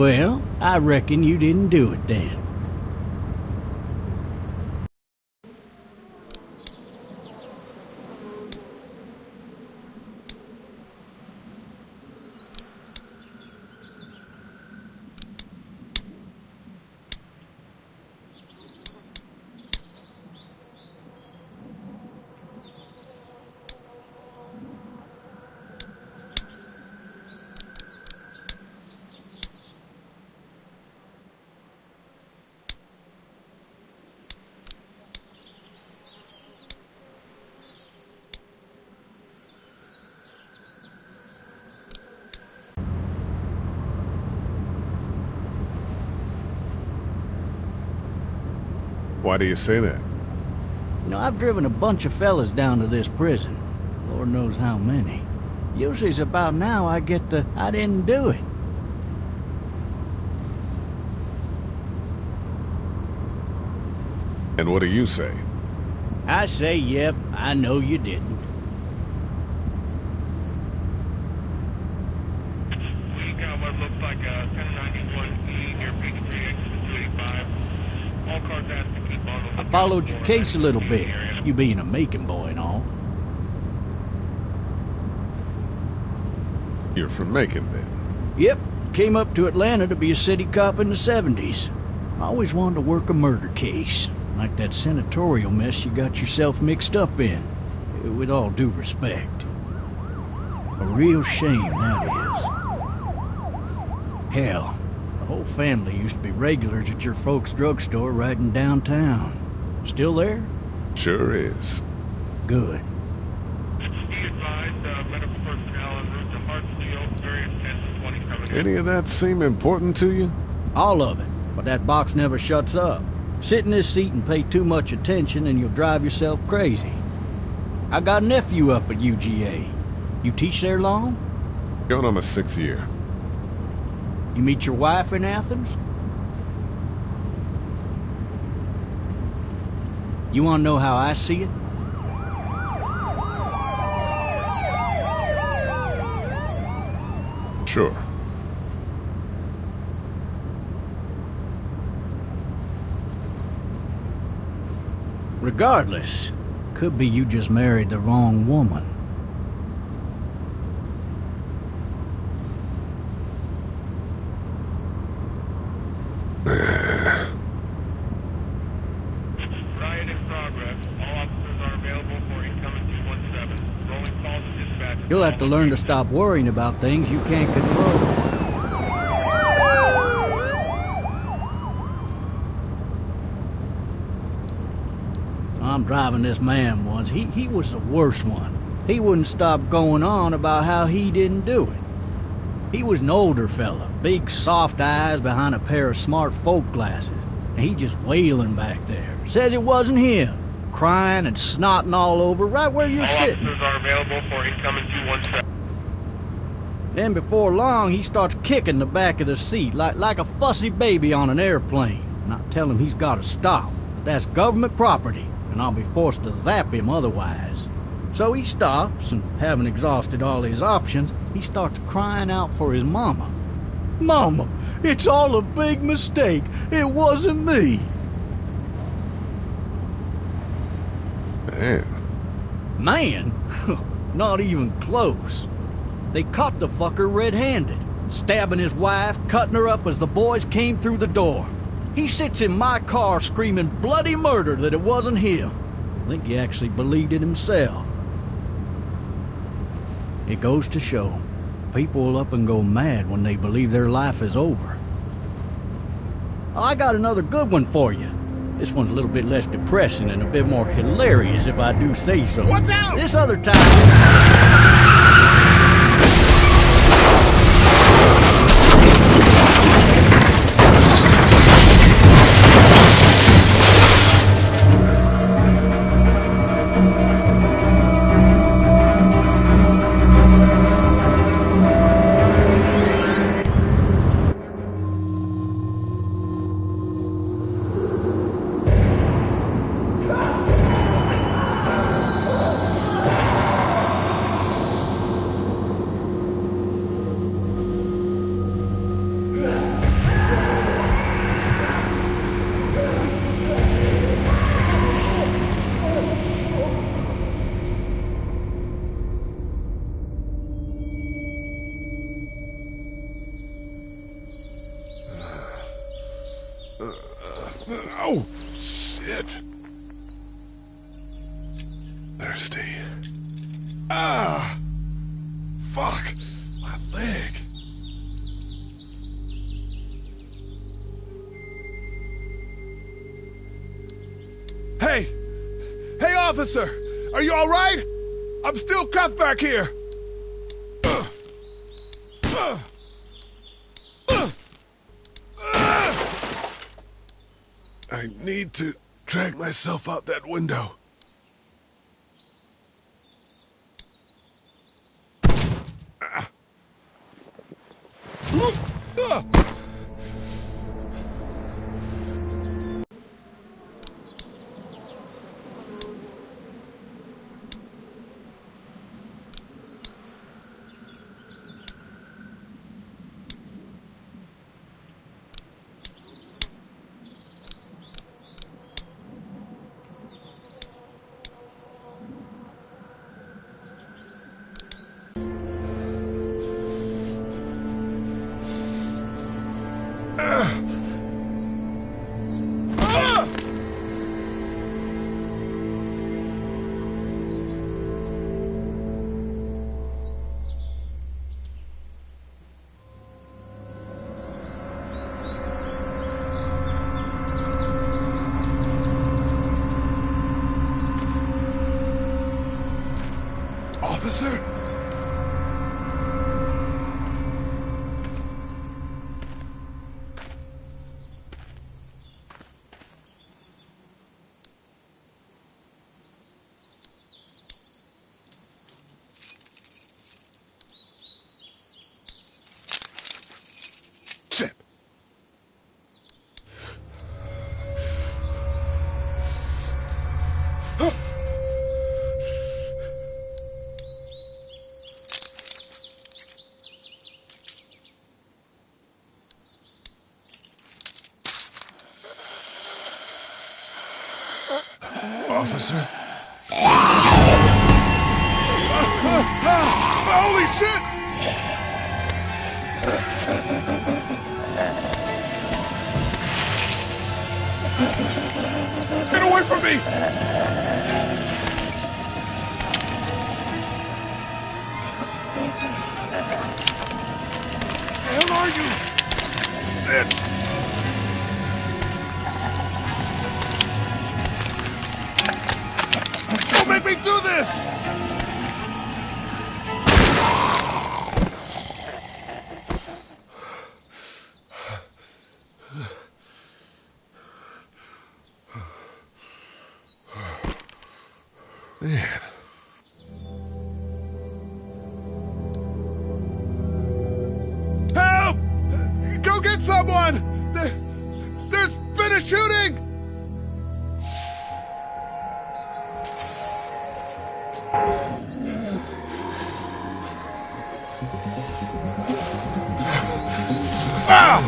Well, I reckon you didn't do it then. Why do you say that? You know, I've driven a bunch of fellas down to this prison. Lord knows how many. Usually it's about now I get the, I didn't do it. And what do you say? I say, yep, I know you didn't. We got what looks like a 1091E near Peachtree, exit 285. All cars asked to keep on. I followed your case a little bit, you being a Macon boy and all. You're from Macon, then? Yep, came up to Atlanta to be a city cop in the 70s. I always wanted to work a murder case, like that senatorial mess you got yourself mixed up in. With all due respect. A real shame, that is. Hell, the whole family used to be regulars at your folks' drugstore right in downtown. Still there? Sure is. Good. Be advised, medical personnel en route to Hartsfield, various 10 to 20 coming in. Any of that seem important to you? All of it, but that box never shuts up. Sit in this seat and pay too much attention and you'll drive yourself crazy. I got a nephew up at UGA. You teach there long? Going on my 6th year. You meet your wife in Athens? You want to know how I see it? Sure. Regardless, could be you just married the wrong woman. Riot in progress. All officers are available for incoming 217. Rolling calls to dispatch. You'll have to learn to stop worrying about things you can't control. I'm driving this man once. He was the worst one. He wouldn't stop going on about how he didn't do it. He was an older fella, big soft eyes behind a pair of smart folk glasses. And he just wailing back there. Says it wasn't him. Crying and snotting all over right where you're sitting. All officers are available for incoming 217. Then before long, he starts kicking the back of the seat like a fussy baby on an airplane. And I tell him he's got to stop. But that's government property, and I'll be forced to zap him otherwise. So he stops, and having exhausted all his options, he starts crying out for his mama. Mama, it's all a big mistake. It wasn't me. Man. Man? Not even close. They caught the fucker red-handed, stabbing his wife, cutting her up as the boys came through the door. He sits in my car screaming bloody murder that it wasn't him. I think he actually believed it himself. It goes to show, people will up and go mad when they believe their life is over. I got another good one for you. This one's a little bit less depressing and a bit more hilarious if I do say so. Watch out! This other time... Ah! Fuck! My leg. Hey! Hey, officer! Are you all right? I'm still cuffed back here! I need to drag myself out that window. Officer? Shit! Officer? Holy shit! Get away from me! The hell are you? Bitch! Don't make me do this! Man. Help! Go get someone! There's been a shooting! Ah!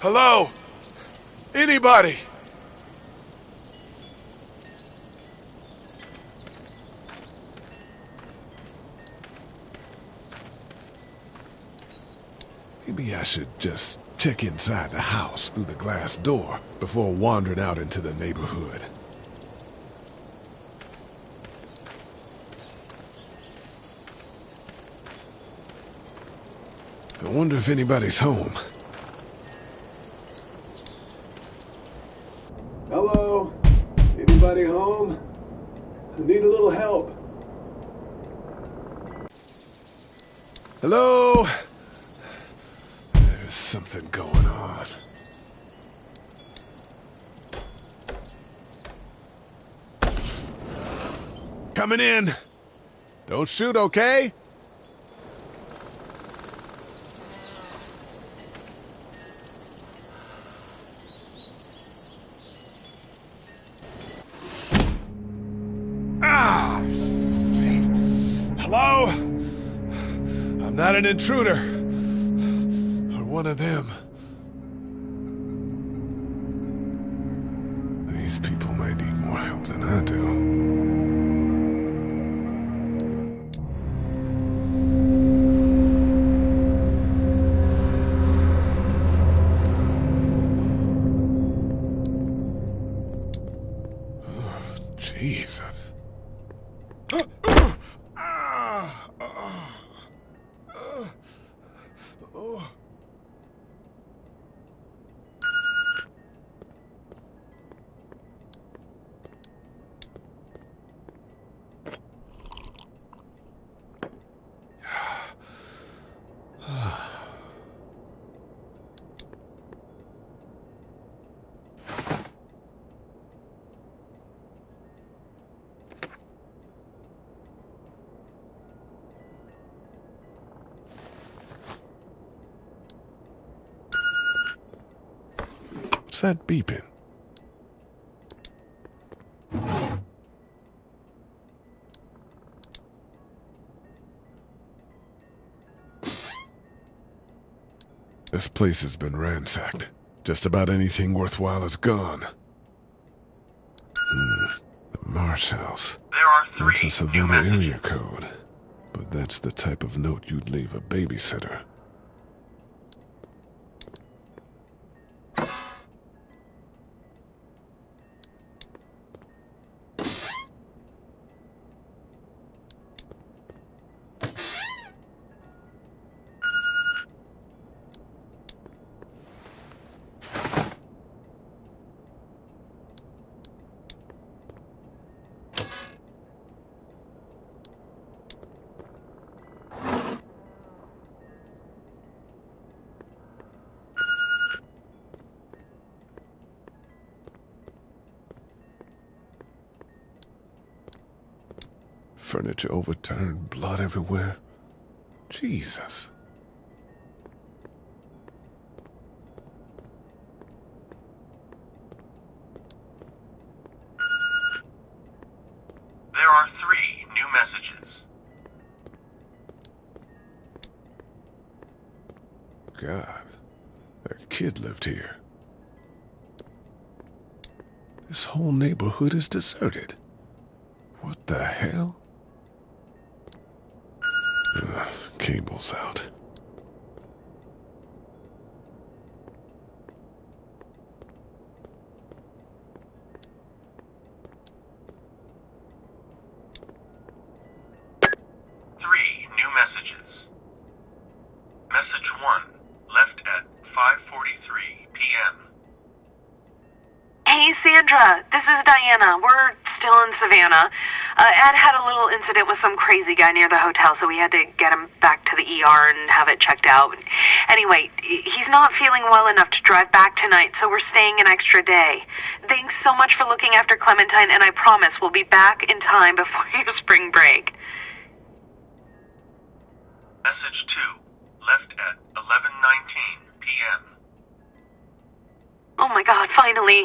Hello? Anybody? Maybe I should just check inside the house through the glass door before wandering out into the neighborhood. I wonder if anybody's home. Hello? Anybody home? I need a little help. Hello? There's something going on. Coming in. Don't shoot, okay? Hello? I'm not an intruder. Or one of them. These people might need more help than I do. Jesus. What's that beeping? This place has been ransacked. Just about anything worthwhile is gone. The Marsh House. There are That's a 3 new Savannah messages. area code. But that's the type of note you'd leave a babysitter. Furniture overturned, blood everywhere. Jesus. There are 3 new messages. God, a kid lived here. This whole neighborhood is deserted. What the hell? Cable's out. New messages. Message 1, left at 5:43 p.m. Hey, Sandra, this is Diana. We're still in Savannah. Ed had a little incident with some crazy guy near the hotel, so we had to get him back to the ER and have it checked out. Anyway, he's not feeling well enough to drive back tonight, so we're staying an extra day. Thanks so much for looking after Clementine, and I promise we'll be back in time before your spring break. Message 2, left at 11:19 p.m. Oh my God, finally.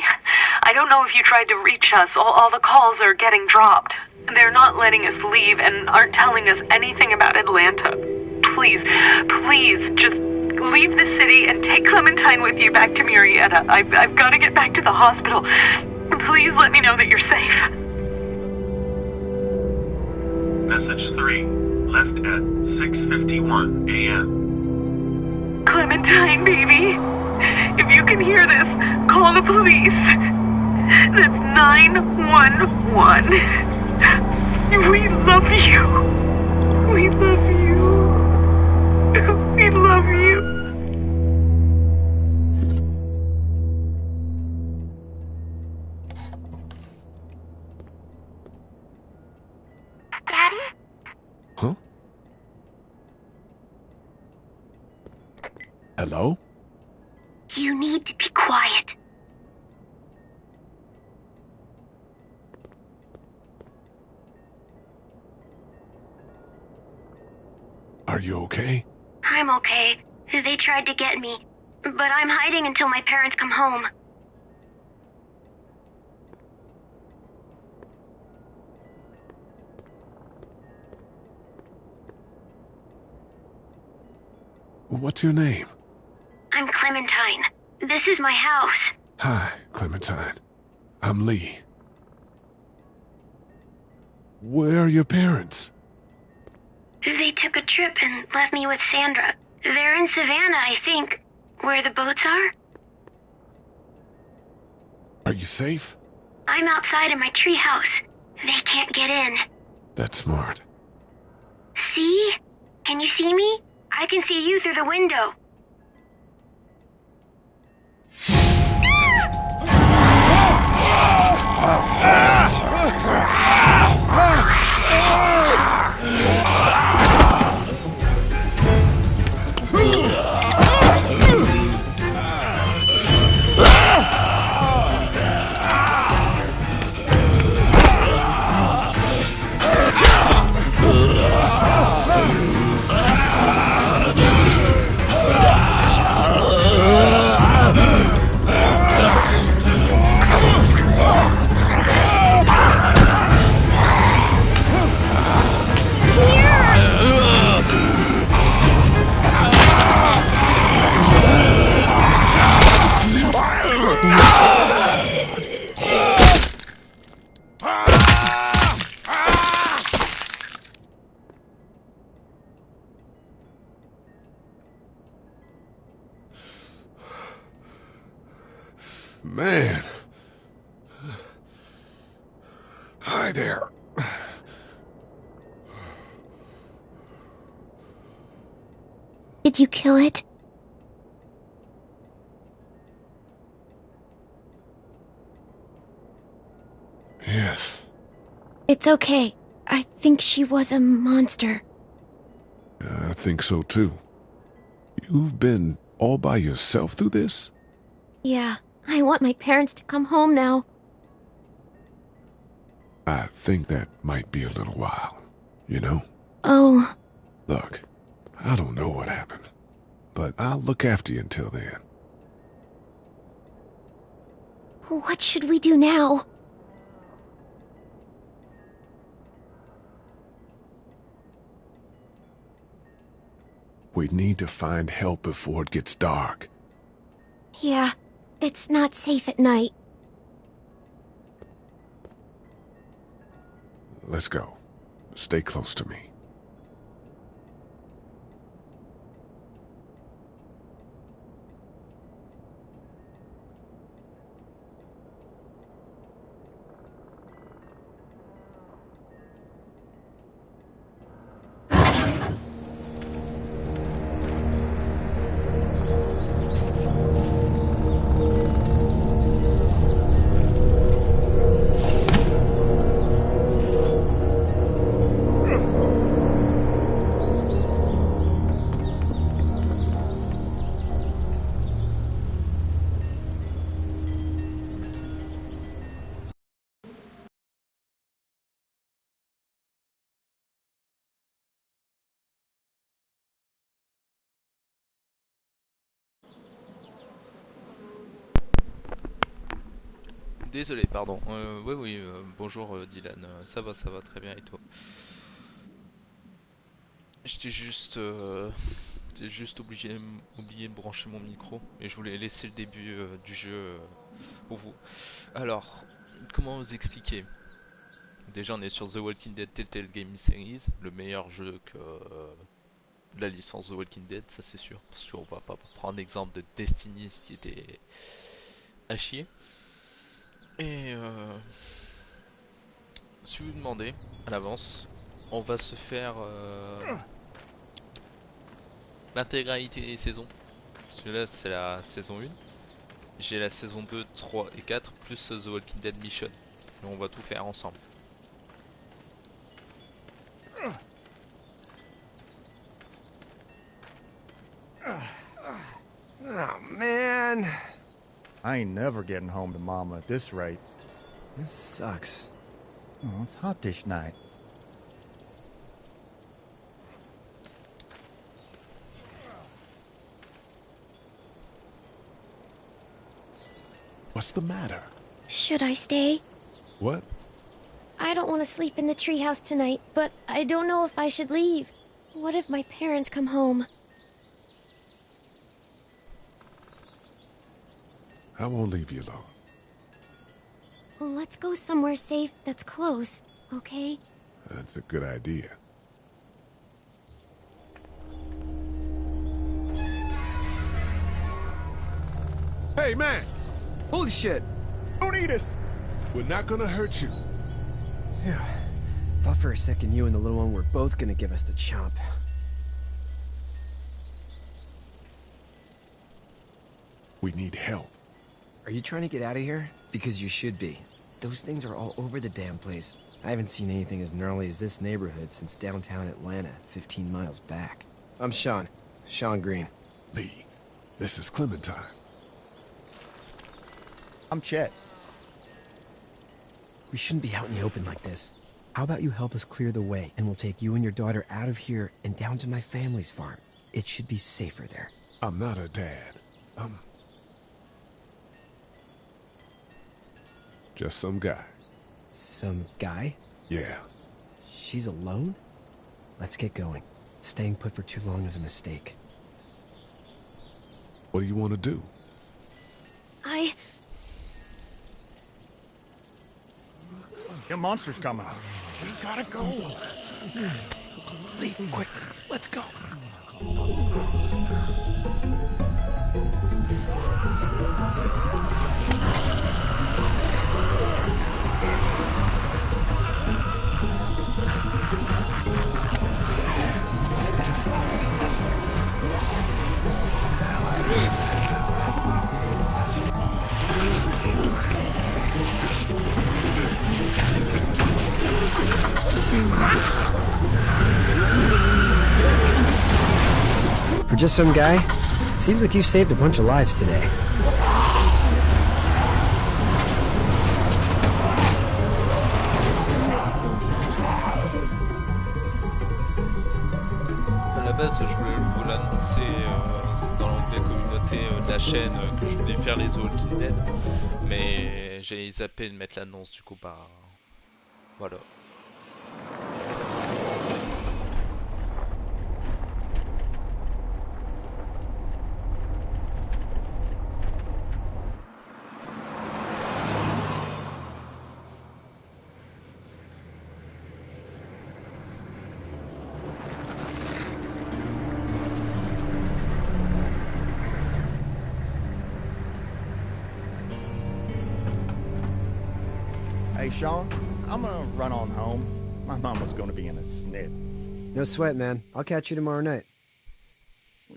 I don't know if you tried to reach us. All the calls are getting dropped. They're not letting us leave and aren't telling us anything about Atlanta. Please, just leave the city and take Clementine with you back to Murrieta. I've got to get back to the hospital. Please let me know that you're safe. Message 3, left at 6:51 a.m. Clementine, baby. If you can hear this, call the police. That's 911. We love you. We love you. We love you. Daddy? Huh? Hello? You need to be quiet. Are you okay? I'm okay. They tried to get me, but I'm hiding until my parents come home. What's your name? I'm Clementine. This is my house. Hi, Clementine. I'm Lee. Where are your parents? They took a trip and left me with Sandra. They're in Savannah, I think. Where the boats are? Are you safe? I'm outside in my treehouse. They can't get in. That's smart. See? Can you see me? I can see you through the window. Man. Hi there. Did you kill it? Yes. It's okay. I think she was a monster. I think so too. You've been all by yourself through this? Yeah, I want my parents to come home now. I think that might be a little while, you know? Oh, Look, I don't know what happened, but I'll look after you until then. what should we do now? We need to find help before it gets dark. Yeah, it's not safe at night. Let's go. Stay close to me. Désolé, pardon. Oui, bonjour Dylan. Ça va très bien et toi? J'étais juste oublié de brancher mon micro et je voulais laisser le début du jeu pour vous. Alors, comment vous expliquer? Déjà, on est sur The Walking Dead Telltale Game Series, le meilleur jeu la licence The Walking Dead, ça c'est sûr, parce qu'on va pas prendre l'exemple de Destiny, ce qui était à chier. Et si vous demandez à l'avance, on va se faire l'intégralité des saisons. Parce que là c'est la saison 1. J'ai la saison 2, 3 et 4 plus The Walking Dead Mission. Et on va tout faire ensemble. Oh, man. I ain't never getting home to Mama at this rate. This sucks. Oh, it's hot this night. What's the matter? Should I stay? What? I don't want to sleep in the treehouse tonight, but I don't know if I should leave. What if my parents come home? I won't leave you alone. Well, let's go somewhere safe that's close, okay? That's a good idea. Hey, man! Holy shit. Don't eat us! We're not gonna hurt you. Yeah. Thought for a second you and the little one were both gonna give us the chomp. We need help. Are you trying to get out of here? Because you should be. Those things are all over the damn place. I haven't seen anything as gnarly as this neighborhood since downtown Atlanta, 15 miles back. I'm Sean. Sean Green. Lee, this is Clementine. I'm Chet. We shouldn't be out in the open like this. How about you help us clear the way, and we'll take you and your daughter out of here and down to my family's farm. It should be safer there. I'm not her dad. I'm just some guy. Some guy? Yeah. She's alone? Let's get going. Staying put for too long is a mistake. What do you want to do? Your monster's coming. We gotta go. Lee, quick, let's go. For just some guy, seems like you saved a bunch of lives today. À la base, je voulais vous l'annoncer dans l'onglet communauté de la chaîne que je voulais faire les The Walking Dead, mais j'ai zappé de mettre l'annonce du coup par... Voilà. Hey, Sean, I'm gonna run on home. My mama's gonna be in a snit. No sweat, man. I'll catch you tomorrow night.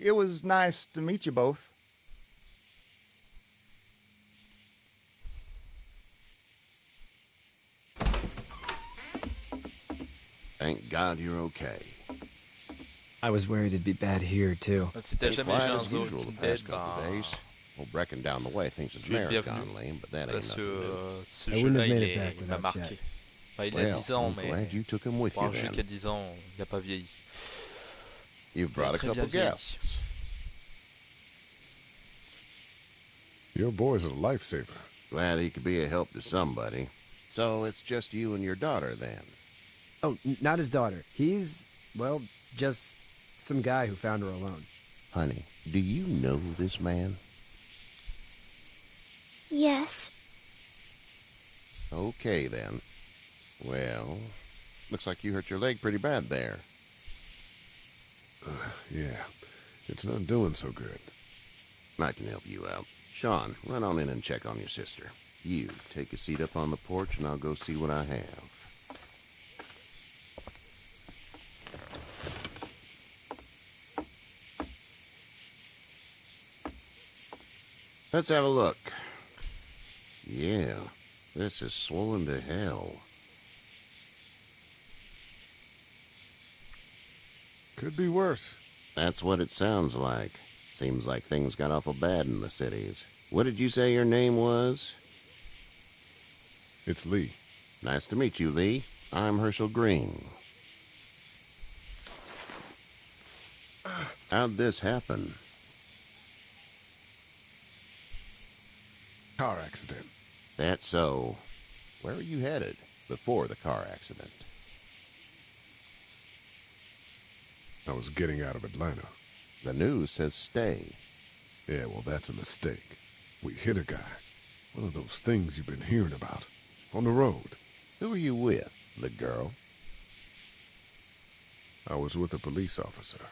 It was nice to meet you both. Thank God you're okay. I was worried it'd be bad here, too. Si t'as jamais Quiet vu un as The usual the Walking Dead, past couple days. Well, breaking down the way thinks his tu es mare's bienvenu. gone lame, but that ain't Parce nothing que new. ce I wouldn't jeu-là, have made il it back m'a without marqué. Chet. Enfin, il a Well, 10 ans, I'm mais glad you took him with pour you un jeu then. qui a 10 ans, il n'a pas vieilli. You've brought a Très couple bien vieilli. guests. Your boy's a lifesaver. Glad he could be a help to somebody. So it's just you and your daughter then? Oh, not his daughter. He's, well, just some guy who found her alone. Honey, do you know this man? Yes. Okay then. Well, looks like you hurt your leg pretty bad there. Yeah. It's not doing so good. I can help you out. Sean, run on in and check on your sister. You, take a seat up on the porch and I'll go see what I have. Let's have a look. Yeah, this is swollen to hell. Could be worse. That's what it sounds like. Seems like things got awful bad in the cities. What did you say your name was? It's Lee. Nice to meet you, Lee. I'm Herschel Green. How'd this happen? Car accident. That's so. Where were you headed before the car accident? I was getting out of Atlanta. The news says stay. Yeah, well, that's a mistake. We hit a guy. One of those things you've been hearing about. On the road. Who were you with? The girl? I was with a police officer.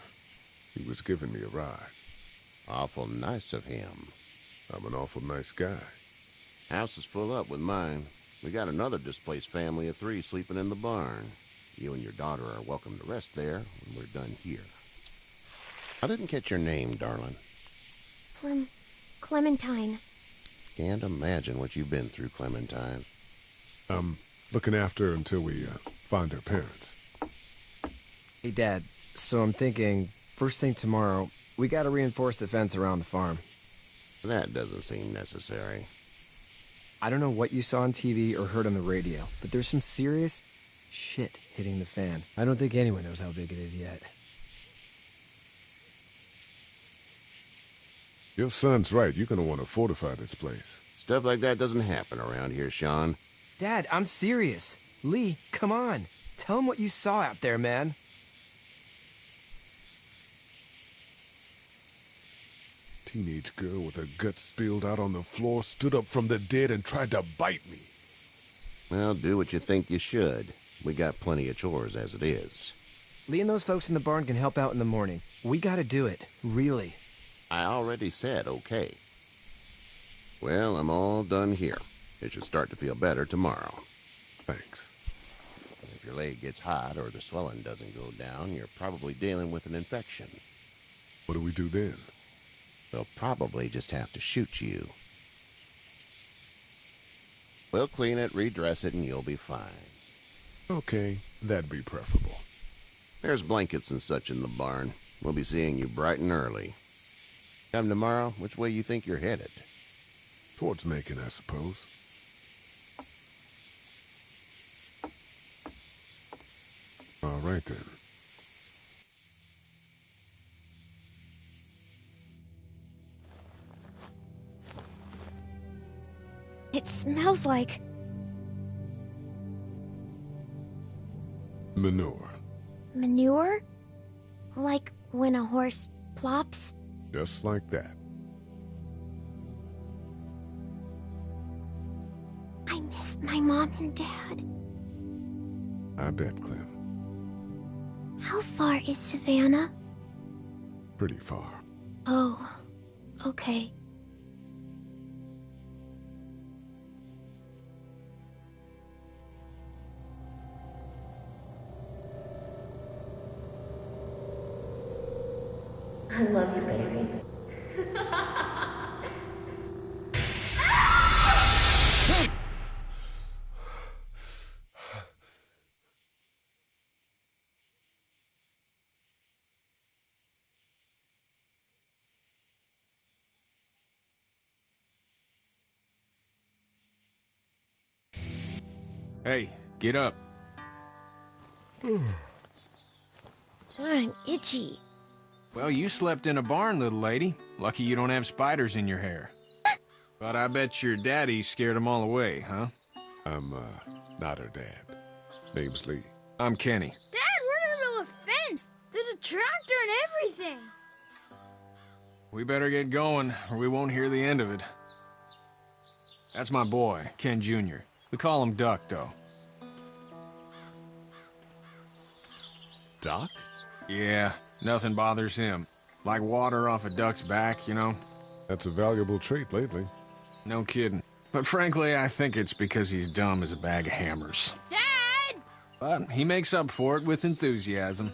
He was giving me a ride. Awful nice of him. I'm an awful nice guy. House is full up with mine. We got another displaced family of 3 sleeping in the barn. You and your daughter are welcome to rest there when we're done here. I didn't catch your name, darling. Clementine. Can't imagine what you've been through, Clementine. I'm looking after her until we find her parents. Hey, Dad. So I'm thinking, first thing tomorrow, we gotta reinforce the fence around the farm. That doesn't seem necessary. I don't know what you saw on TV or heard on the radio, but there's some serious shit hitting the fan. I don't think anyone knows how big it is yet. Your son's right. You're gonna want to fortify this place. Stuff like that doesn't happen around here, Sean. Dad, I'm serious. Lee, come on. Tell him what you saw out there, man. Teenage girl with her guts spilled out on the floor stood up from the dead and tried to bite me. Well, do what you think you should. We got plenty of chores as it is. Lee and those folks in the barn can help out in the morning. We gotta do it. Really. I already said okay. Well, I'm all done here. It should start to feel better tomorrow. Thanks. If your leg gets hot or the swelling doesn't go down, you're probably dealing with an infection. What do we do then? They'll probably just have to shoot you. We'll clean it, redress it, and you'll be fine. Okay, that'd be preferable. There's blankets and such in the barn. We'll be seeing you bright and early. Come tomorrow, which way you think you're headed? Towards Macon, I suppose. All right, then. It smells like... Manure. manure? Like when a horse plops? Just like that. I miss my mom and dad. I bet, Clem. How far is Savannah? Pretty far. Oh, okay. I love you, baby. Hey, get up. I'm itchy. Well, you slept in a barn, little lady. Lucky you don't have spiders in your hair. But I bet your daddy scared them all away, huh? I'm, not her dad. Name's Lee. I'm Kenny. Dad, we're in the middle of a fence. There's a tractor and everything. We better get going, or we won't hear the end of it. That's my boy, Ken Jr. We call him Duck, though. Doc? Yeah, Nothing bothers him. Like water off a duck's back, you know? That's a valuable trait lately. No kidding. But frankly, I think it's because he's dumb as a bag of hammers. Dad! But he makes up for it with enthusiasm.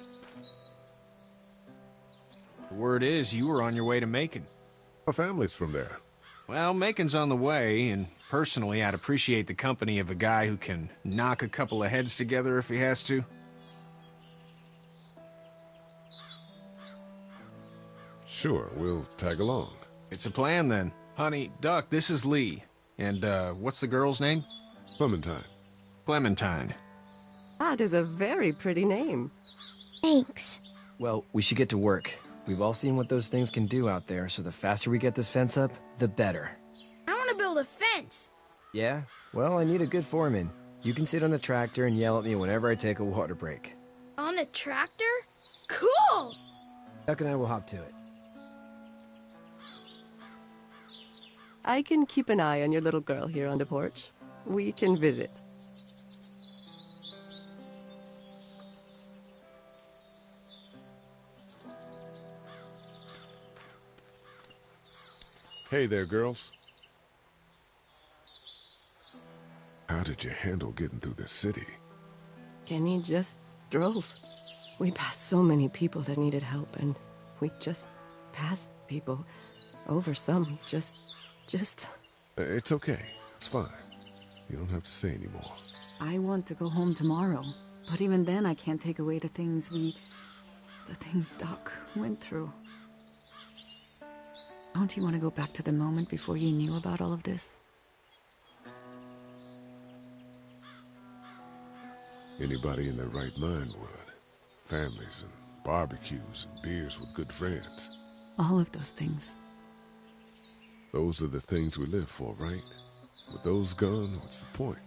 The word is, you were on your way to Macon. Our family's from there. Well, Macon's on the way, and personally, I'd appreciate the company of a guy who can knock a couple of heads together if he has to. Sure, we'll tag along. It's a plan, then. Honey, Duck, this is Lee. And, what's the girl's name? Clementine. Clementine. That is a very pretty name. Thanks. Well, we should get to work. We've all seen what those things can do out there, so the faster we get this fence up, the better. I want to build a fence. Yeah? Well, I need a good foreman. You can sit on the tractor and yell at me whenever I take a water break. On the tractor? Cool! Duck and I will hop to it. I can keep an eye on your little girl here on the porch. We can visit. Hey there, girls. How did you handle getting through the city? Kenny just drove. We passed so many people that needed help, and we just passed people. Over some, just... It's okay. It's fine. You don't have to say anymore. I want to go home tomorrow, but even then I can't take away the things Doc went through. Don't you want to go back to the moment before you knew about all of this? Anybody in their right mind would. Families and barbecues and beers with good friends. All of those things. Those are the things we live for, right? With those gone, what's the point?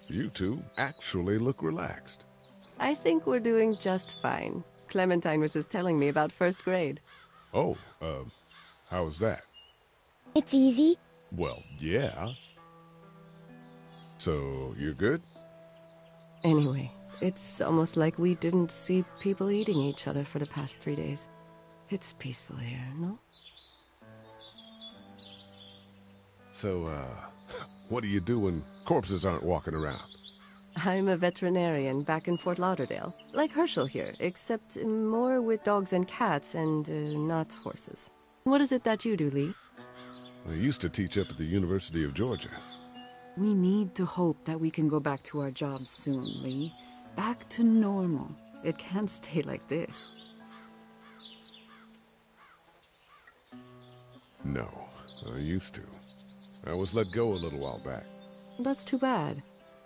You two actually look relaxed. I think we're doing just fine. Clementine was just telling me about first grade. Oh, how was that? It's easy. Well, yeah. So, you're good? Anyway, it's almost like we didn't see people eating each other for the past 3 days. It's peaceful here, no? So, what do you do when corpses aren't walking around? I'm a veterinarian back in Fort Lauderdale. Like Herschel here, except more with dogs and cats and not horses. What is it that you do, Lee? I used to teach up at the University of Georgia. We need to hope that we can go back to our jobs soon, Lee. Back to normal. It can't stay like this. No, I used to. I was let go a little while back. That's too bad.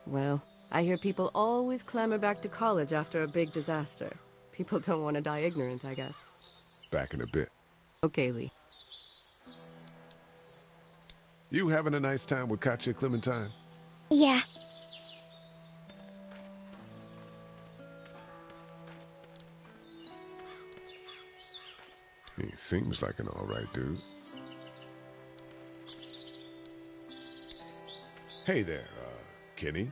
Well, I hear people always clamor back to college after a big disaster. People don't want to die ignorant, I guess. Back in a bit. Okay, Lee. You having a nice time with Katya, Clementine? Yeah. He seems like an alright dude. Hey there, Kenny.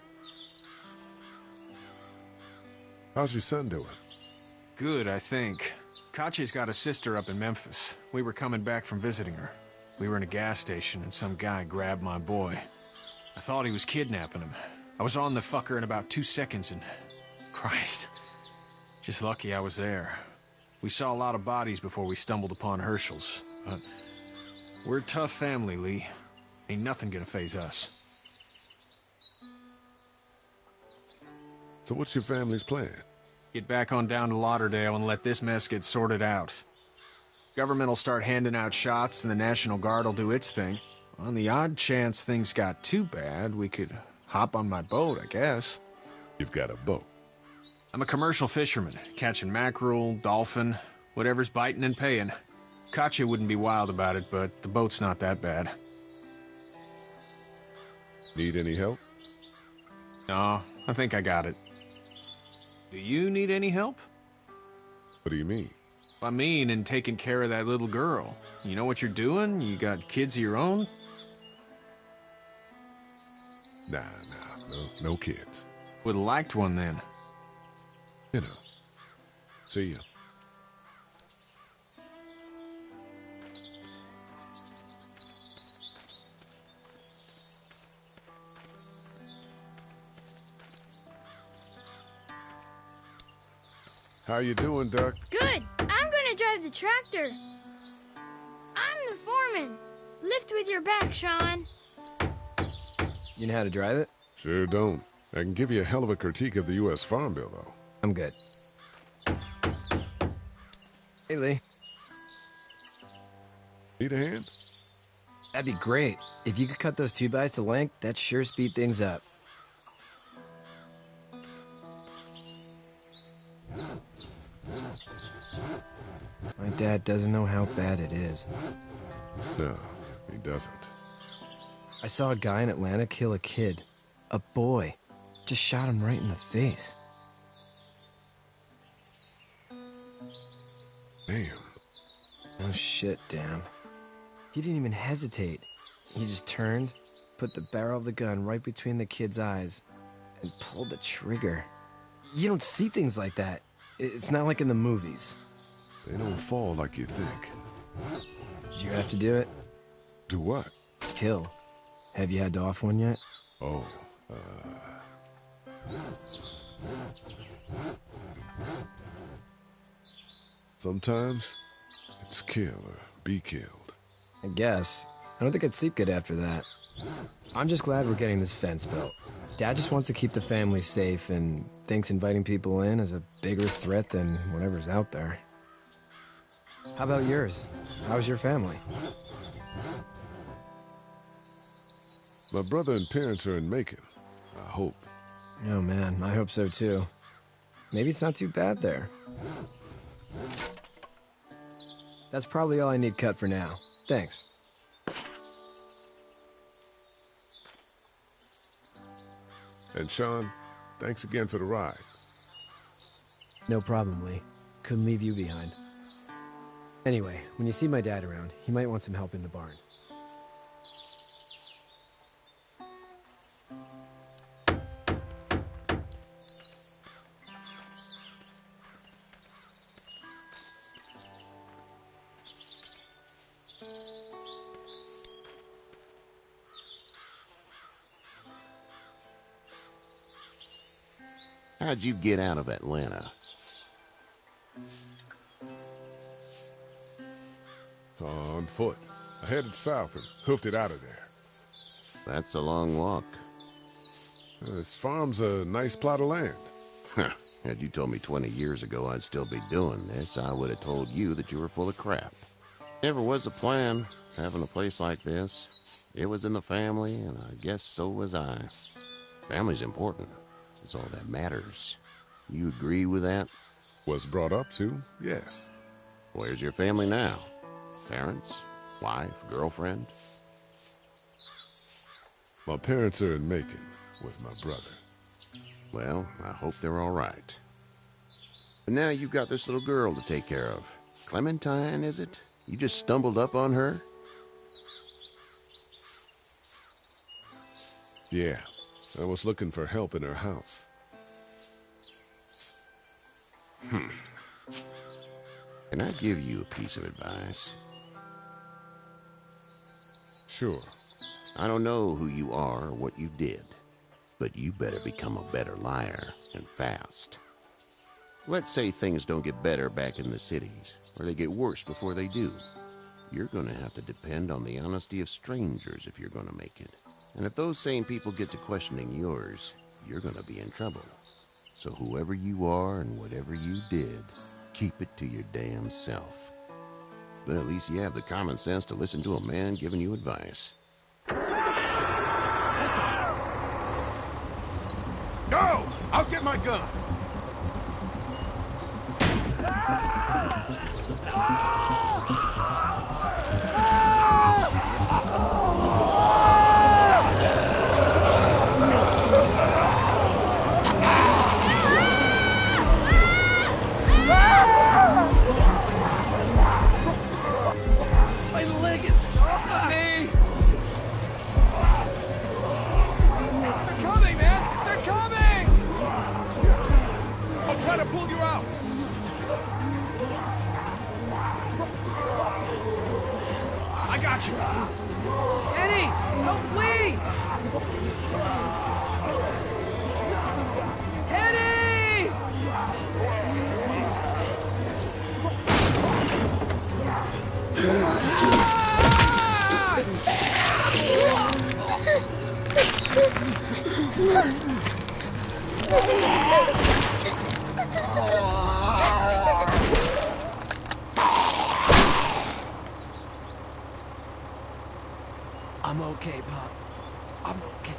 How's your son doing? Good, I think. Katya's got a sister up in Memphis. We were coming back from visiting her. We were in a gas station and some guy grabbed my boy. I thought he was kidnapping him. I was on the fucker in about 2 seconds and... Christ. Just lucky I was there. We saw a lot of bodies before we stumbled upon Herschel's. But we're a tough family, Lee. Ain't nothing gonna faze us. So what's your family's plan? Get back on down to Lauderdale and let this mess get sorted out. Government will start handing out shots and the National Guard will do its thing. On the odd chance things got too bad, we could hop on my boat, I guess. You've got a boat? I'm a commercial fisherman, catching mackerel, dolphin, whatever's biting and paying. Katya wouldn't be wild about it, but the boat's not that bad. Need any help? No, I think I got it. Do you need any help? What do you mean? I mean, in taking care of that little girl. You know what you're doing? You got kids of your own? Nah, no kids. Would've liked one then. You know, See ya. How you doing, Duck? Good. I'm gonna drive the tractor. I'm the foreman. Lift with your back, Sean. You know how to drive it? Sure don't. I can give you a hell of a critique of the U.S. Farm Bill, though. I'm good. Hey, Lee. Need a hand? That'd be great. If you could cut those 2x to length, that'd sure speed things up. My dad doesn't know how bad it is. No, he doesn't. I saw a guy in Atlanta kill a kid. A boy. Just shot him right in the face. Damn. Oh shit, Dan. He didn't even hesitate. He just turned, put the barrel of the gun right between the kid's eyes, and pulled the trigger. You don't see things like that. It's not like in the movies. They don't fall like you think. Did you have to do it? Do what? Kill. Have you had to off one yet? Oh, sometimes it's kill or be killed. I guess. I don't think I'd sleep good after that. I'm just glad we're getting this fence built. Dad just wants to keep the family safe and thinks inviting people in is a bigger threat than whatever's out there. How about yours? How's your family? My brother and parents are in Macon. I hope. Oh man, I hope so too. Maybe it's not too bad there. That's probably all I need cut for now. Thanks. And Sean, thanks again for the ride. No problem, Lee. Couldn't leave you behind. Anyway, when you see my dad around, he might want some help in the barn. How'd you get out of Atlanta? On foot. I headed south and hoofed it out of there. That's a long walk. This farm's a nice plot of land. Had you told me 20 years ago I'd still be doing this, I would have told you that you were full of crap. Never was a plan, having a place like this. It was in the family, and I guess so was I. Family's important. It's all that matters. You agree with that? Was brought up to, yes. Where's your family now? Parents? Wife? Girlfriend? My parents are in Macon with my brother. Well, I hope they're all right. But now you've got this little girl to take care of. Clementine, is it? You just stumbled up on her? Yeah. I was looking for help in her house. Can I give you a piece of advice? Sure. I don't know who you are or what you did, but you better become a better liar, and fast. Let's say things don't get better back in the cities, or they get worse before they do. You're gonna have to depend on the honesty of strangers if you're gonna make it. And if those same people get to questioning yours, you're gonna be in trouble. So whoever you are and whatever you did, keep it to your damn self. But at least you have the common sense to listen to a man giving you advice. No! I'll get my gun! My leg is off me! They're coming, man! They're coming! I'll try to pull you out! I got you. Eddie, don't flee! Eddie! I'm okay, Pop. I'm okay.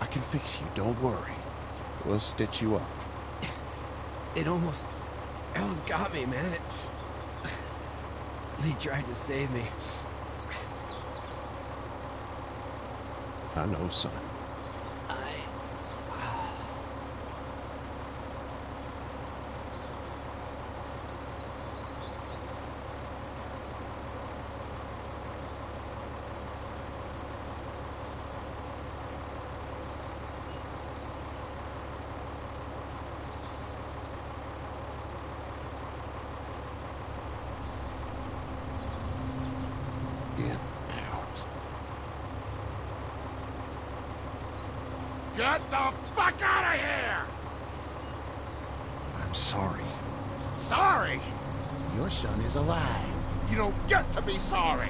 I can fix you, don't worry. We'll stitch you up. It almost got me, man. Lee tried to save me. I know, son. Get the fuck out of here! I'm sorry. Sorry? Your son is alive. You don't get to be sorry.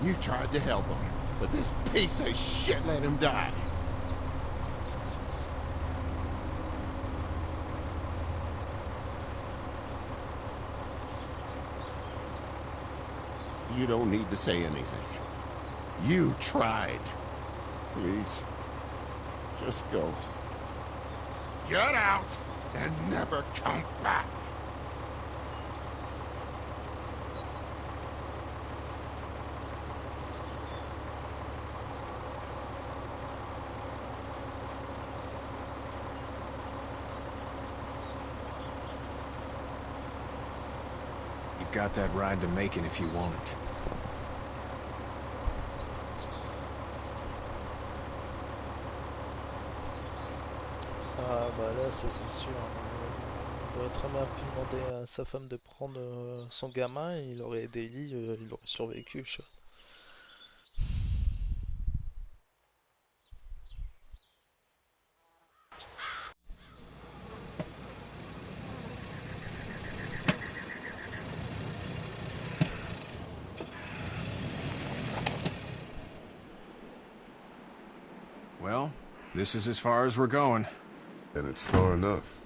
You tried to help him, but this piece of shit let him die. You don't need to say anything. You tried. Please. Just go. Get out and never come back. You've got that ride to Macon if you want it. Ah bah là ça c'est sûr, il aurait très bien pu demander à sa femme de prendre son gamin et il aurait aidé Ellie, il aurait survécu. Well, this is as far as we're going. And it's far enough.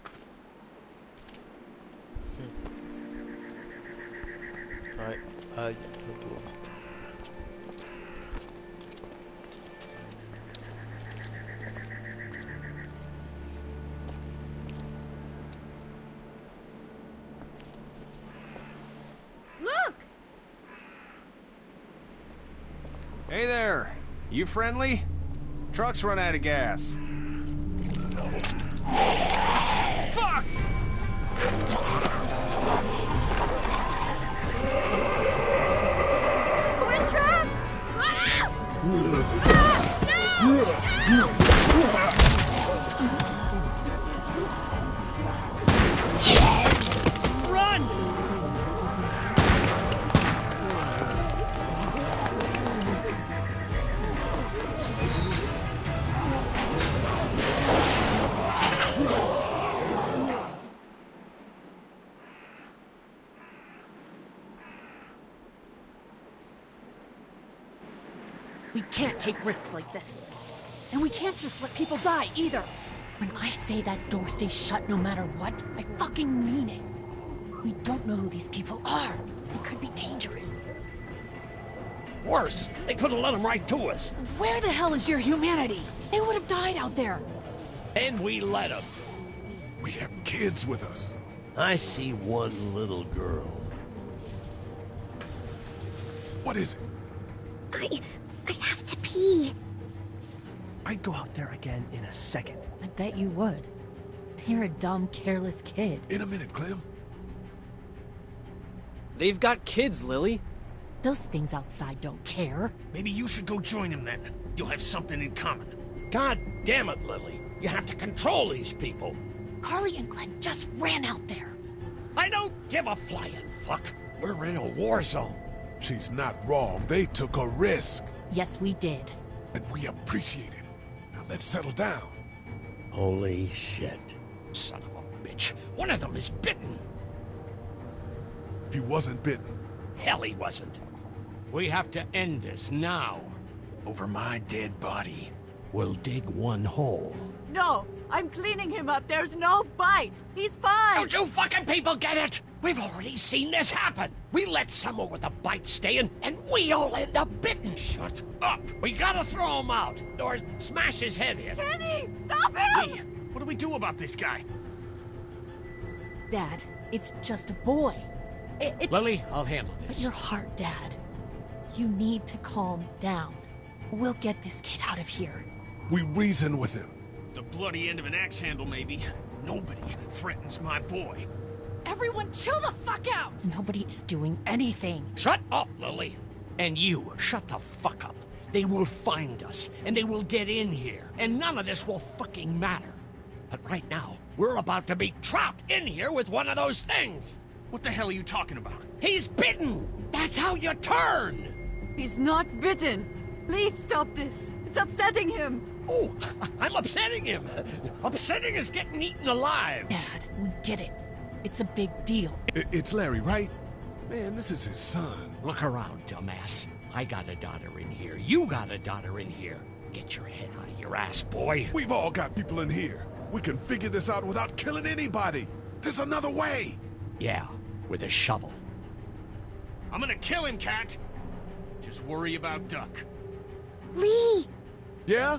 Ouais, aïe, le pauvre. Look! Hey there, you friendly? Truck's run out of gas. Fuck! We're trapped! Ah! Ah! No! Run! We can't take risks like this. And we can't just let people die, either. When I say that door stays shut no matter what, I fucking mean it. We don't know who these people are. They could be dangerous. Worse, they could have let them right to us. Where the hell is your humanity? They would have died out there. And we let them. We have kids with us. I see one little girl. What is it? I have to pee. I'd go out there again in a second. I bet you would. You're a dumb, careless kid. In a minute, Clem. They've got kids, Lily. Those things outside don't care. Maybe you should go join them then. You'll have something in common. God damn it, Lily. You have to control these people. Carly and Glenn just ran out there. I don't give a flying fuck. We're in a war zone. She's not wrong. They took a risk. Yes, we did. And we appreciate it. Now let's settle down. Holy shit. Son of a bitch. One of them is bitten. He wasn't bitten. Hell, he wasn't. We have to end this now. Over my dead body. We'll dig one hole. No, I'm cleaning him up. There's no bite. He's fine. Don't you fucking people get it? We've already seen this happen. We let someone with a bite stay in, and we all end up bitten. Shut up. We gotta throw him out, or smash his head in. Kenny, stop him! Lee, what do we do about this guy? Dad, it's just a boy. It's... Lily, I'll handle But this. your heart, Dad. You need to calm down. We'll get this kid out of here. We reason with him. The bloody end of an axe handle, maybe. Nobody threatens my boy. Everyone chill the fuck out! Nobody is doing anything. Shut up, Lily. And you, shut the fuck up. They will find us, and they will get in here, and none of this will fucking matter. But right now, we're about to be trapped in here with one of those things. What the hell are you talking about? He's bitten! That's how you turn! He's not bitten. Please stop this. It's upsetting him. Oh, I'm upsetting him. Upsetting is getting eaten alive. Dad, we get it. It's a big deal. It's Larry, right? Man, this is his son. Look around, dumbass. I got a daughter in here. You got a daughter in here. Get your head out of your ass, boy. We've all got people in here. We can figure this out without killing anybody. There's another way. Yeah, with a shovel. I'm gonna kill him, Cat. Just worry about Duck. Lee! Yeah?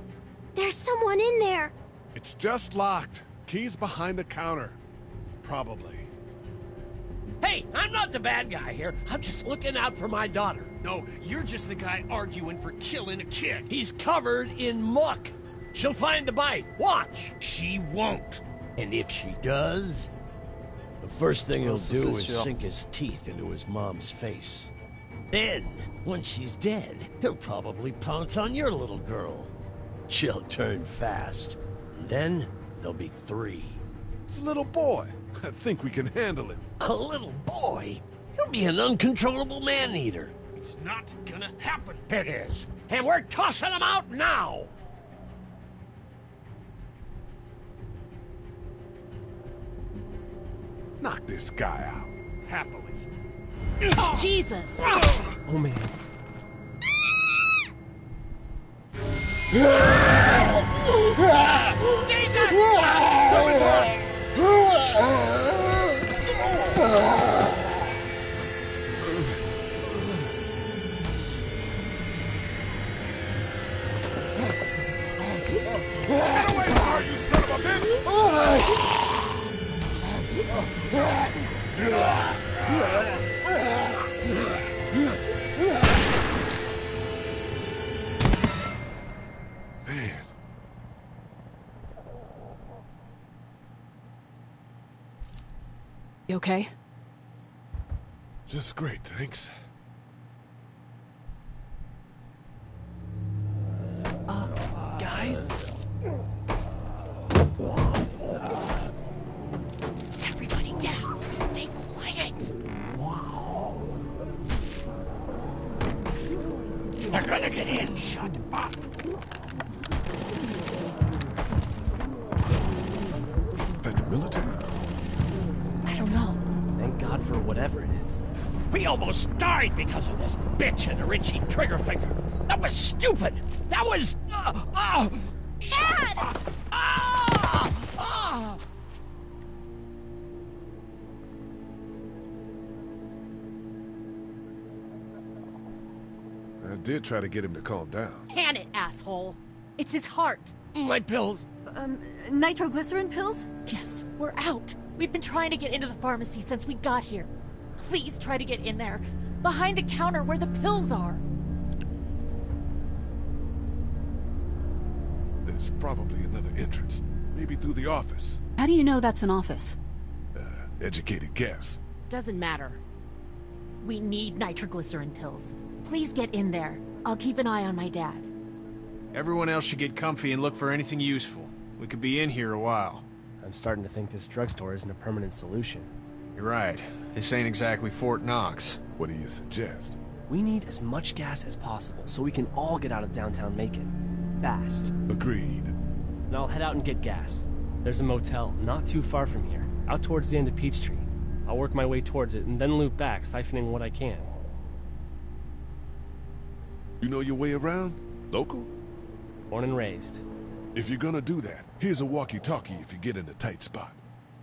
There's someone in there. It's just locked. Key's behind the counter. Probably. Hey, I'm not the bad guy here. I'm just looking out for my daughter. No, you're just the guy arguing for killing a kid. He's covered in muck. She'll find the bite. Watch. She won't. And if she does, the first thing he'll do is sure. sink his teeth into his mom's face. Then, once she's dead, he'll probably pounce on your little girl. She'll turn fast. And then, there'll be 3. It's a little boy. I think we can handle him. A little boy? He'll be an uncontrollable man-eater. It's not gonna happen. It is. And we're tossing him out now! Knock this guy out. Happily. Jesus! Oh man. Get away from her, you son of a bitch! Man. You okay? Just great, thanks. Guys? Everybody down! Stay quiet! They're gonna get in! Shut up! That the military? I don't know. Thank God for whatever it is. We almost died because of this bitch and her itchy trigger finger. That was stupid! That was... Shut up! I did try to get him to calm down. Can it, asshole. It's his heart. My pills. Nitroglycerin pills? Yes, we're out. We've been trying to get into the pharmacy since we got here. Please try to get in there. Behind the counter where the pills are. There's probably another entrance. Maybe through the office. How do you know that's an office? Educated guess. Doesn't matter. We need nitroglycerin pills. Please get in there. I'll keep an eye on my dad. Everyone else should get comfy and look for anything useful. We could be in here a while. I'm starting to think this drugstore isn't a permanent solution. You're right. This ain't exactly Fort Knox. What do you suggest? We need as much gas as possible so we can all get out of downtown Macon. Fast. Agreed. And I'll head out and get gas. There's a motel not too far from here, out towards the end of Peachtree. I'll work my way towards it and then loop back, siphoning what I can. You know your way around? Local? Born and raised. If you're gonna do that, here's a walkie-talkie if you get in a tight spot.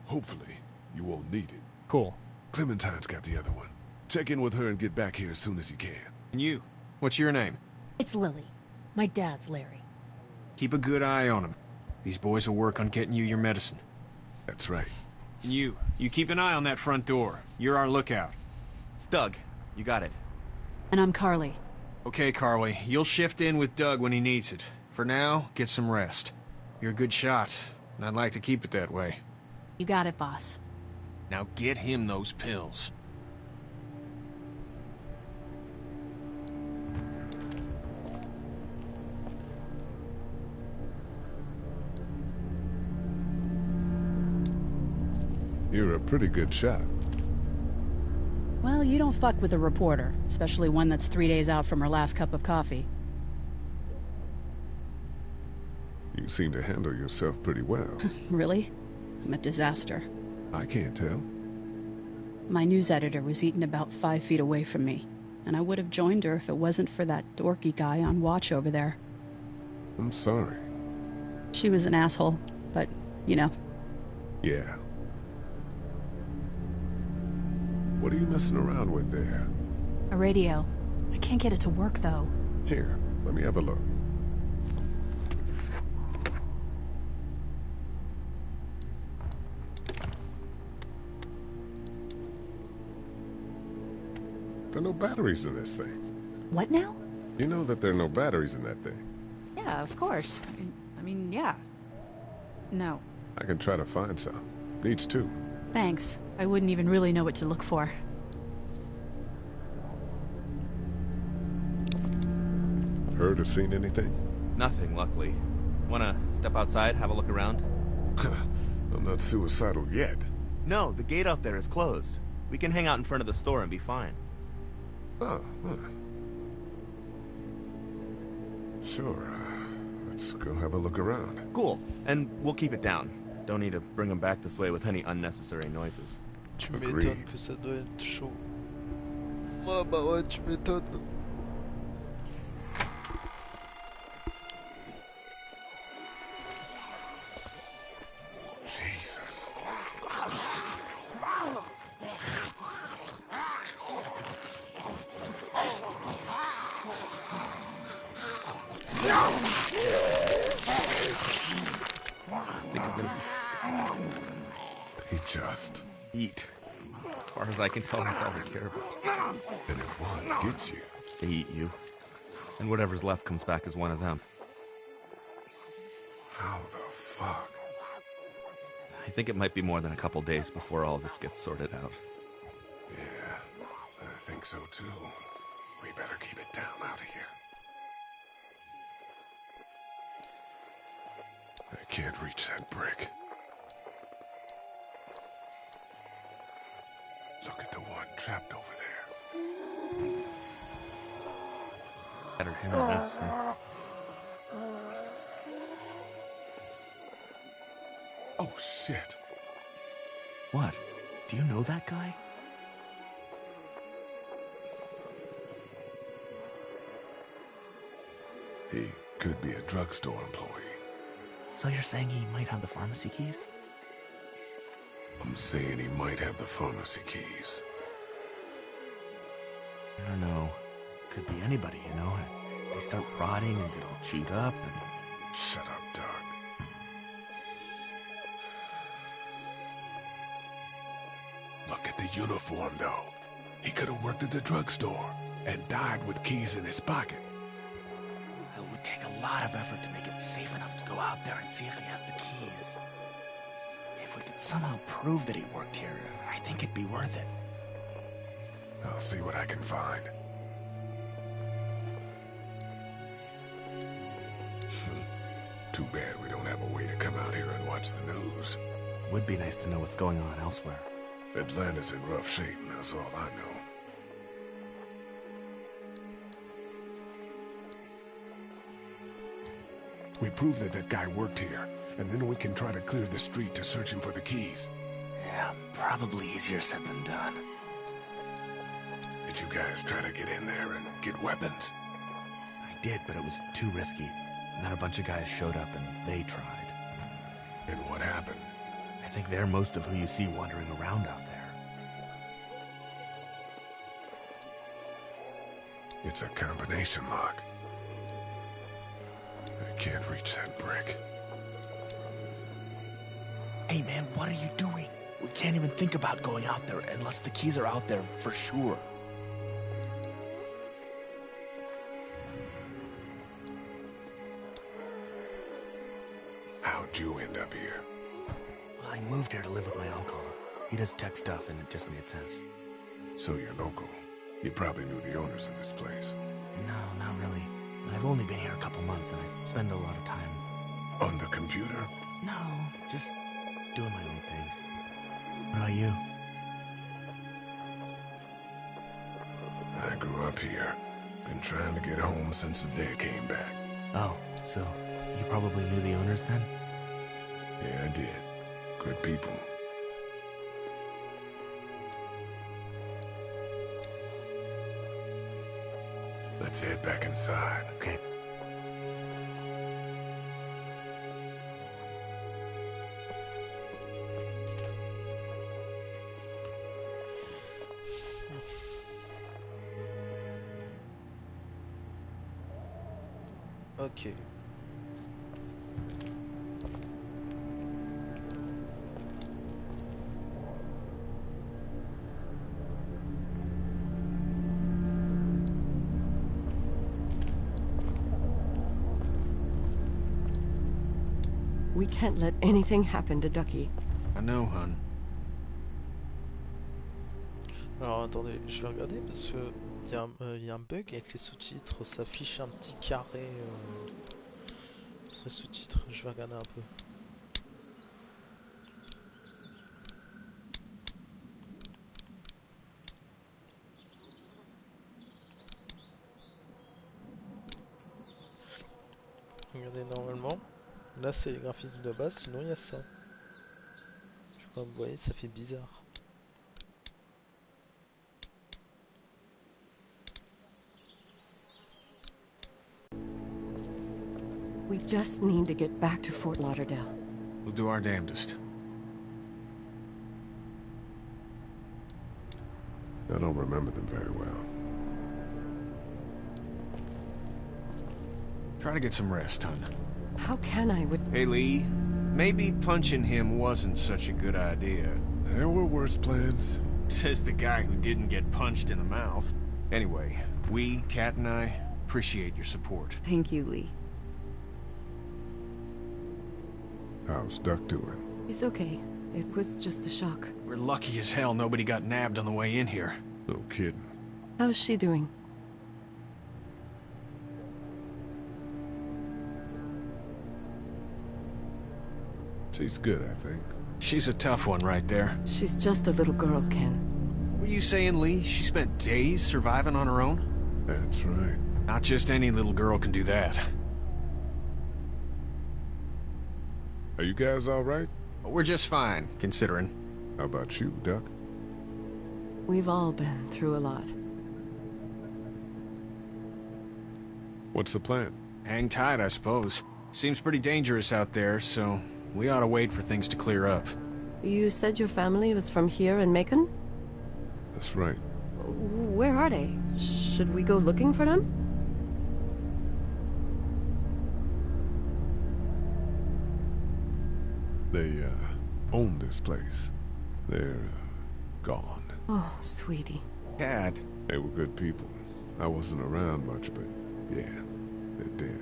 Hopefully, you won't need it. Cool. Clementine's got the other one. Check in with her and get back here as soon as you can. And you? What's your name? It's Lily. My dad's Larry. Keep a good eye on him. These boys will work on getting you your medicine. That's right. And you keep an eye on that front door. You're our lookout. It's Doug. You got it. And I'm Carly. Okay, Carly. You'll shift in with Doug when he needs it. For now, get some rest. You're a good shot, and I'd like to keep it that way. You got it, boss. Now get him those pills. You're a pretty good shot. Well, you don't fuck with a reporter, especially one that's 3 days out from her last cup of coffee. You seem to handle yourself pretty well. Really? I'm a disaster. I can't tell. My news editor was eaten about 5 feet away from me, and I would have joined her if it wasn't for that dorky guy on watch over there. I'm sorry. She was an asshole, but, you know. Yeah. What are you messing around with there? A radio. I can't get it to work, though. Here, let me have a look. There are no batteries in this thing. What now? You know that there are no batteries in that thing. Yeah, of course. I mean, yeah. No. I can try to find some. Needs two. Thanks. I wouldn't even really know what to look for. Heard or seen anything? Nothing, luckily. Wanna step outside, have a look around? I'm not suicidal yet. No, the gate out there is closed. We can hang out in front of the store and be fine. Oh, sure. Let's go have a look around. Cool. And we'll keep it down. Don't need to bring them back this way with any unnecessary noises. Tu m'étonnes que ça doit être chaud. Ah bah ouais, tu m'étonnes. Jesus. Think I'm gonna be... They just eat. As far as I can tell, that's all they care about. And if one gets you, they eat you. And whatever's left comes back as one of them. How the fuck? I think it might be more than a couple days before all this gets sorted out. Yeah, I think so too. We better keep it down out of here. I can't reach that brick. Look at the one trapped over there. Better him or us, huh? Oh, shit. What? Do you know that guy? He could be a drugstore employee. So you're saying he might have the pharmacy keys? I'm saying he might have the pharmacy keys. I don't know. Could be anybody, you know? They start rotting and get all chewed up and... Shut up, Doug. Look at the uniform, though. He could have worked at the drugstore and died with keys in his pocket. It would take a lot of effort to make it safe enough to go out there and see if he has the keys. If we could somehow prove that he worked here, I think it'd be worth it. I'll see what I can find. Too bad we don't have a way to come out here and watch the news. Would be nice to know what's going on elsewhere. Atlanta's in rough shape, that's all I know. We prove that that guy worked here, and then we can try to clear the street to search him for the keys. Yeah, probably easier said than done. Did you guys try to get in there and get weapons? I did, but it was too risky. And then a bunch of guys showed up and they tried. And what happened? I think they're most of who you see wandering around out there. It's a combination lock. I can't reach that brick. Hey man, what are you doing? We can't even think about going out there unless the keys are out there for sure. How'd you end up here? Well, I moved here to live with my uncle. He does tech stuff and it just made sense. So you're local. You probably knew the owners of this place. No, not really. I've only been here a couple months and I spend a lot of time... On the computer? No, just doing my own thing. What about you? I grew up here. Been trying to get home since the day I came back. Oh, so you probably knew the owners then? Yeah, I did. Good people. Let's head back inside. Okay. Ok. We can't let anything happen to Ducky. I know, hon. Alors attendez, je vais regarder parce que il y a un bug avec les sous-titres, ça affiche un petit carré sur les sous-titres, je vais regarder un peu. Regardez, normalement, là c'est les graphismes de base, sinon il y a ça. Je crois que vous voyez, ça fait bizarre. We just need to get back to Fort Lauderdale. We'll do our damnedest. I don't remember them very well. Try to get some rest, hon. How can I with... Hey, Lee. Maybe punching him wasn't such a good idea. There were worse plans. Says the guy who didn't get punched in the mouth. Anyway, we, Kat and I, appreciate your support. Thank you, Lee. How's Duck doing? He's okay. It was just a shock. We're lucky as hell nobody got nabbed on the way in here. No kidding. How's she doing? She's good, I think. She's a tough one right there. She's just a little girl, Ken. Were you saying, Lee, she spent days surviving on her own? That's right. Not just any little girl can do that. Are you guys all right? We're just fine, considering. How about you, Duck? We've all been through a lot. What's the plan? Hang tight, I suppose. Seems pretty dangerous out there, so we ought to wait for things to clear up. You said your family was from here in Macon? That's right. Where are they? Should we go looking for them? They, own this place. They're, gone. Oh, sweetie. Kat. They were good people. I wasn't around much, but yeah, they're dead.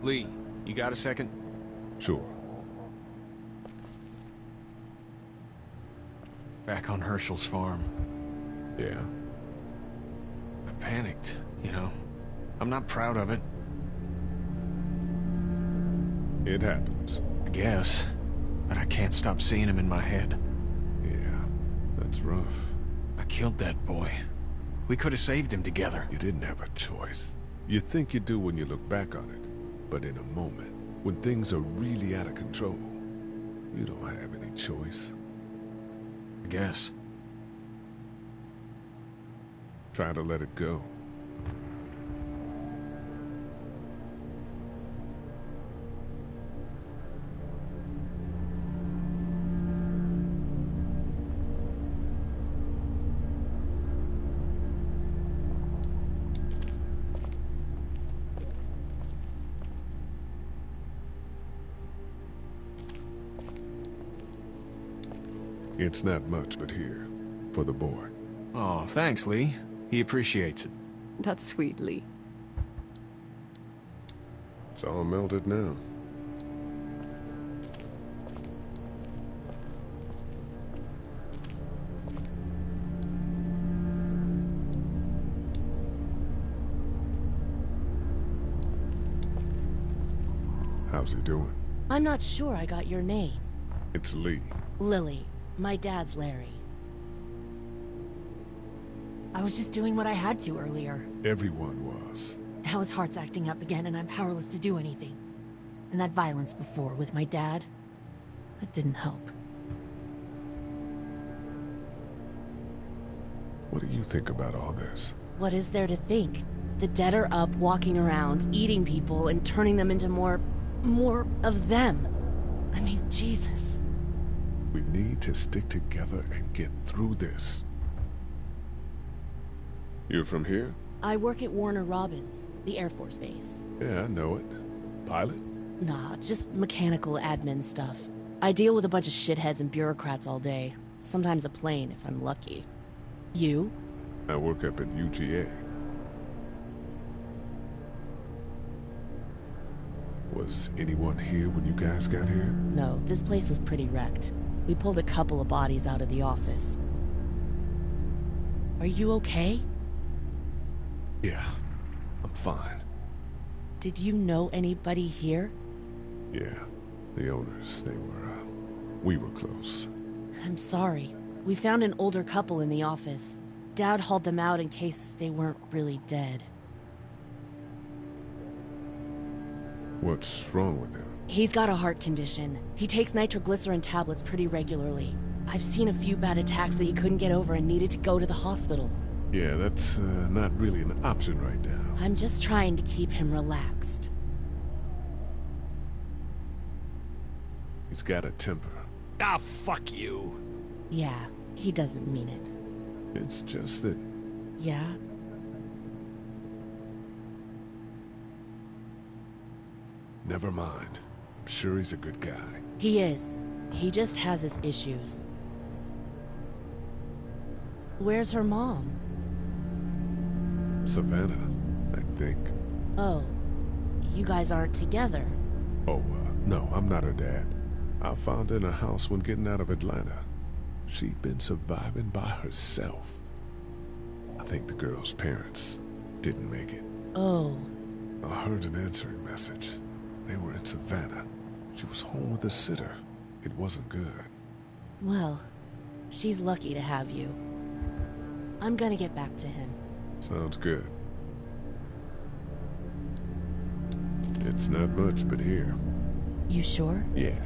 Lee, you got a second? Sure. Back on Herschel's farm. Yeah? I panicked, you know. I'm not proud of it. It happens. I guess. But I can't stop seeing him in my head. Yeah, I Sounds rough. I killed that boy. We could have saved him together. You didn't have a choice. You think you do when you look back on it. But in a moment, when things are really out of control, you don't have any choice. I guess. Try to let it go. It's not much, but here, for the boy. Oh, thanks, Lee. He appreciates it. That's sweet, Lee. It's all melted now. How's he doing? I'm not sure I got your name. It's Lee. Lily. My dad's Larry. I was just doing what I had to earlier. Everyone was. Now his heart's acting up again and I'm powerless to do anything. And that violence before with my dad, that didn't help. What do you think about all this? What is there to think? The dead are up, walking around, eating people, and turning them into more of them. I mean, Jesus. We need to stick together and get through this. You're from here? I work at Warner Robins, the Air Force Base. Yeah, I know it. Pilot? Nah, just mechanical admin stuff. I deal with a bunch of shitheads and bureaucrats all day. Sometimes a plane, if I'm lucky. You? I work up at UGA. Was anyone here when you guys got here? No, this place was pretty wrecked. We pulled a couple of bodies out of the office. Are you okay? Yeah, I'm fine. Did you know anybody here? Yeah, the owners, we were close. I'm sorry. We found an older couple in the office. Dad hauled them out in case they weren't really dead. What's wrong with him? He's got a heart condition. He takes nitroglycerin tablets pretty regularly. I've seen a few bad attacks that he couldn't get over and needed to go to the hospital. Yeah, that's not really an option right now. I'm just trying to keep him relaxed. He's got a temper. Ah, fuck you. Yeah, he doesn't mean it. It's just that... Yeah? Never mind. I'm sure he's a good guy. He is. He just has his issues. Where's her mom? Savannah, I think. Oh, you guys aren't together. Oh, no, I'm not her dad. I found her in a house when getting out of Atlanta. She'd been surviving by herself. I think the girl's parents didn't make it. Oh. I heard an answering message. They were in Savannah. She was home with a sitter. It wasn't good. Well, she's lucky to have you. I'm gonna get back to him. Sounds good. It's not much, but here. You sure? Yeah.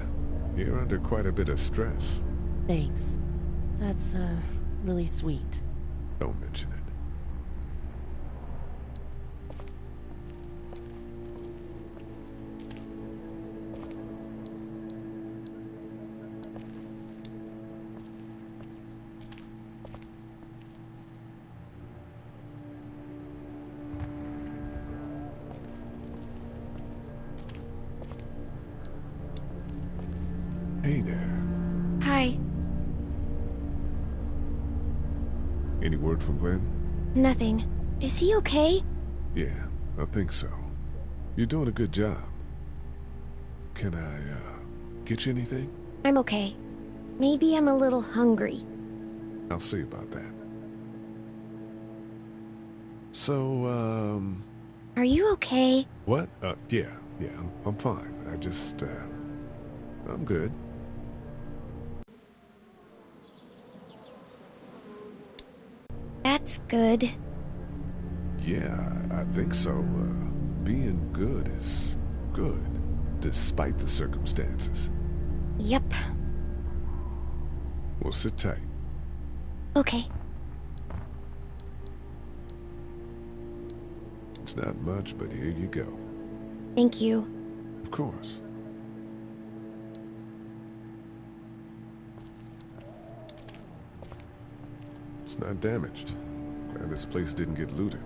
You're under quite a bit of stress. Thanks. That's, really sweet. Don't mention it. Hey there. Hi. Any word from Glenn? Nothing. Is he okay? Yeah, I think so. You're doing a good job. Can I, get you anything? I'm okay. Maybe I'm a little hungry. I'll see about that. So, Are you okay? What? Yeah, I'm fine. I just, I'm good. That's good. Yeah, I think so. Being good is good, despite the circumstances. Yep. Well, sit tight. Okay. It's not much, but here you go. Thank you. Of course. It's not damaged. Glad this place didn't get looted.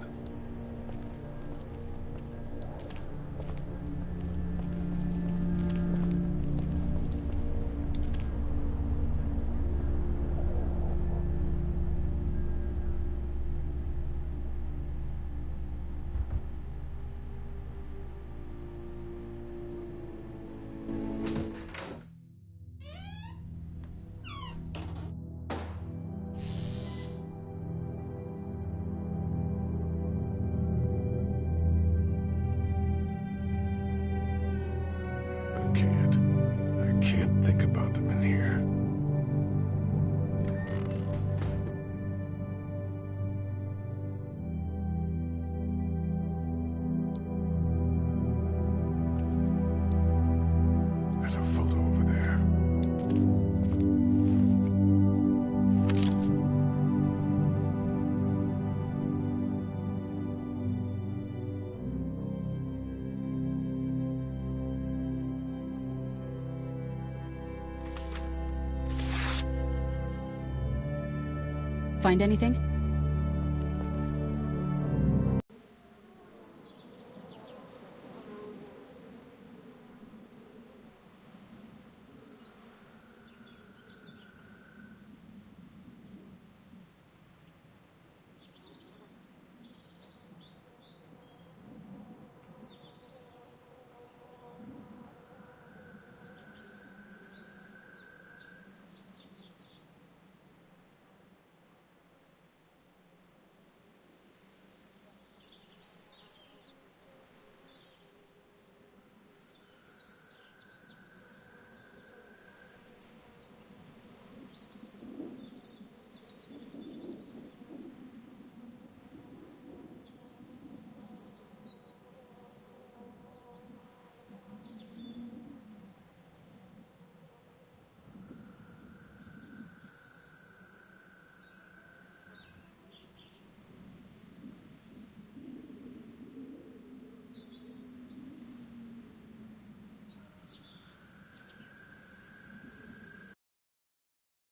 I can't think about them in here. There's a photo over there. Find anything?